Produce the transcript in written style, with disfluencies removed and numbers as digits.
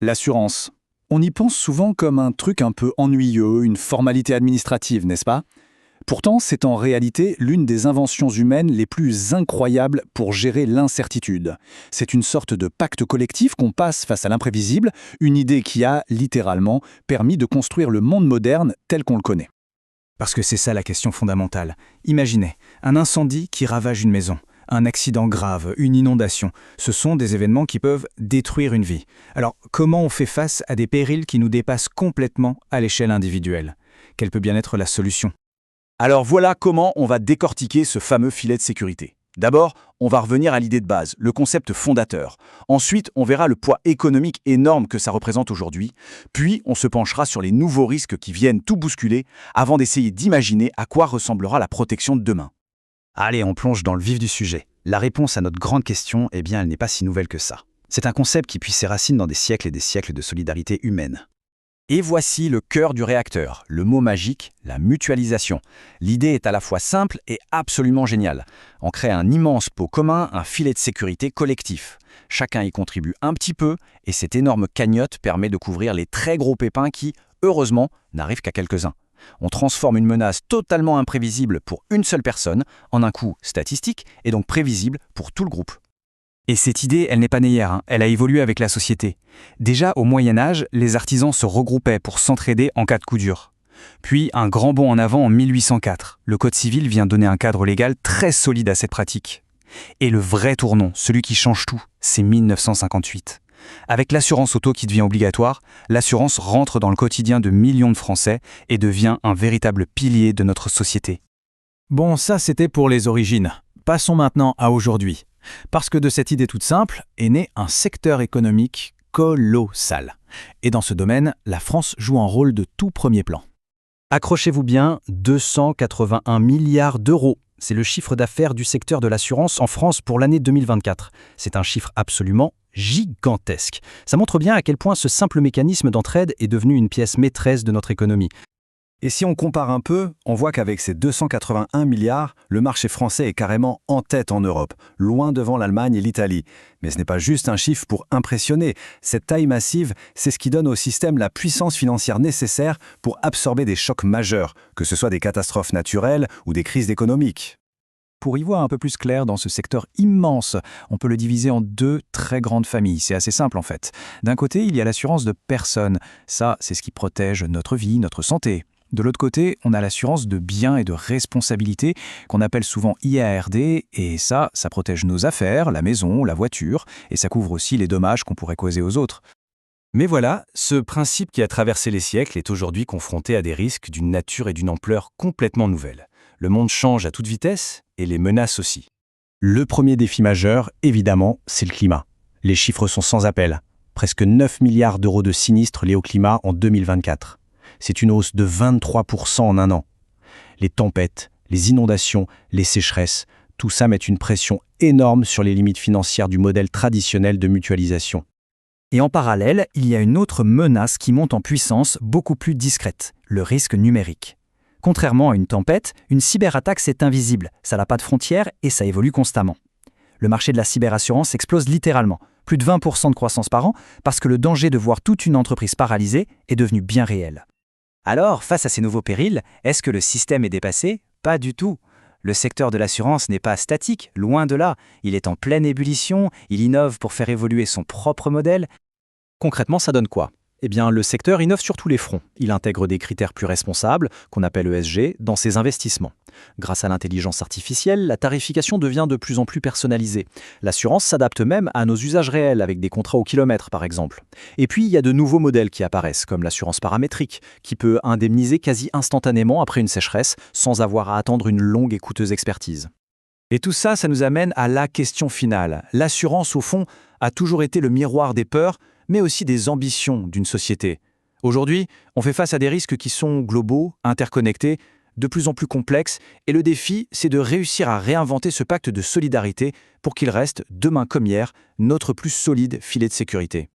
L'assurance. On y pense souvent comme un truc un peu ennuyeux, une formalité administrative, n'est-ce pas? Pourtant, c'est en réalité l'une des inventions humaines les plus incroyables pour gérer l'incertitude. C'est une sorte de pacte collectif qu'on passe face à l'imprévisible, une idée qui a, littéralement, permis de construire le monde moderne tel qu'on le connaît. Parce que c'est ça la question fondamentale. Imaginez, un incendie qui ravage une maison, un accident grave, une inondation. Ce sont des événements qui peuvent détruire une vie. Alors, comment on fait face à des périls qui nous dépassent complètement à l'échelle individuelle? Quelle peut bien être la solution? Alors voilà comment on va décortiquer ce fameux filet de sécurité. D'abord, on va revenir à l'idée de base, le concept fondateur. Ensuite, on verra le poids économique énorme que ça représente aujourd'hui. Puis, on se penchera sur les nouveaux risques qui viennent tout bousculer avant d'essayer d'imaginer à quoi ressemblera la protection de demain. Allez, on plonge dans le vif du sujet. La réponse à notre grande question, eh bien, elle n'est pas si nouvelle que ça. C'est un concept qui puise ses racines dans des siècles et des siècles de solidarité humaine. Et voici le cœur du réacteur, le mot magique, la mutualisation. L'idée est à la fois simple et absolument géniale. On crée un immense pot commun, un filet de sécurité collectif. Chacun y contribue un petit peu et cette énorme cagnotte permet de couvrir les très gros pépins qui, heureusement, n'arrivent qu'à quelques-uns. On transforme une menace totalement imprévisible pour une seule personne en un coût statistique et donc prévisible pour tout le groupe. Et cette idée, elle n'est pas née hier, elle a évolué avec la société. Déjà, au Moyen-Âge, les artisans se regroupaient pour s'entraider en cas de coup dur. Puis, un grand bond en avant en 1804. Le Code civil vient donner un cadre légal très solide à cette pratique. Et le vrai tournant, celui qui change tout, c'est 1958. Avec l'assurance auto qui devient obligatoire, l'assurance rentre dans le quotidien de millions de Français et devient un véritable pilier de notre société. Bon, ça c'était pour les origines. Passons maintenant à aujourd'hui. Parce que de cette idée toute simple est né un secteur économique colossal. Et dans ce domaine, la France joue un rôle de tout premier plan. Accrochez-vous bien, 281 milliards d'euros. C'est le chiffre d'affaires du secteur de l'assurance en France pour l'année 2024. C'est un chiffre absolument gigantesque. Ça montre bien à quel point ce simple mécanisme d'entraide est devenu une pièce maîtresse de notre économie. Et si on compare un peu, on voit qu'avec ces 281 milliards, le marché français est carrément en tête en Europe, loin devant l'Allemagne et l'Italie. Mais ce n'est pas juste un chiffre pour impressionner. Cette taille massive, c'est ce qui donne au système la puissance financière nécessaire pour absorber des chocs majeurs, que ce soit des catastrophes naturelles ou des crises économiques. Pour y voir un peu plus clair dans ce secteur immense, on peut le diviser en deux très grandes familles. C'est assez simple en fait. D'un côté, il y a l'assurance de personnes. Ça, c'est ce qui protège notre vie, notre santé. De l'autre côté, on a l'assurance de biens et de responsabilité qu'on appelle souvent IARD, et ça protège nos affaires, la maison, la voiture, et ça couvre aussi les dommages qu'on pourrait causer aux autres. Mais voilà, ce principe qui a traversé les siècles est aujourd'hui confronté à des risques d'une nature et d'une ampleur complètement nouvelles. Le monde change à toute vitesse, et les menaces aussi. Le premier défi majeur, évidemment, c'est le climat. Les chiffres sont sans appel. Presque 9 milliards d'euros de sinistres liés au climat en 2024. C'est une hausse de 23% en un an. Les tempêtes, les inondations, les sécheresses, tout ça met une pression énorme sur les limites financières du modèle traditionnel de mutualisation. Et en parallèle, il y a une autre menace qui monte en puissance beaucoup plus discrète, le risque numérique. Contrairement à une tempête, une cyberattaque c'est invisible, ça n'a pas de frontières et ça évolue constamment. Le marché de la cyberassurance explose littéralement, plus de 20% de croissance par an, parce que le danger de voir toute une entreprise paralysée est devenu bien réel. Alors, face à ces nouveaux périls, est-ce que le système est dépassé? Pas du tout. Le secteur de l'assurance n'est pas statique, loin de là. Il est en pleine ébullition, il innove pour faire évoluer son propre modèle. Concrètement, ça donne quoi? Eh bien, le secteur innove sur tous les fronts. Il intègre des critères plus responsables, qu'on appelle ESG, dans ses investissements. Grâce à l'intelligence artificielle, la tarification devient de plus en plus personnalisée. L'assurance s'adapte même à nos usages réels, avec des contrats au kilomètre, par exemple. Et puis, il y a de nouveaux modèles qui apparaissent, comme l'assurance paramétrique, qui peut indemniser quasi instantanément après une sécheresse, sans avoir à attendre une longue et coûteuse expertise. Et tout ça, ça nous amène à la question finale. L'assurance, au fond, a toujours été le miroir des peurs, mais aussi des ambitions d'une société. Aujourd'hui, on fait face à des risques qui sont globaux, interconnectés, de plus en plus complexes, et le défi, c'est de réussir à réinventer ce pacte de solidarité pour qu'il reste, demain comme hier, notre plus solide filet de sécurité.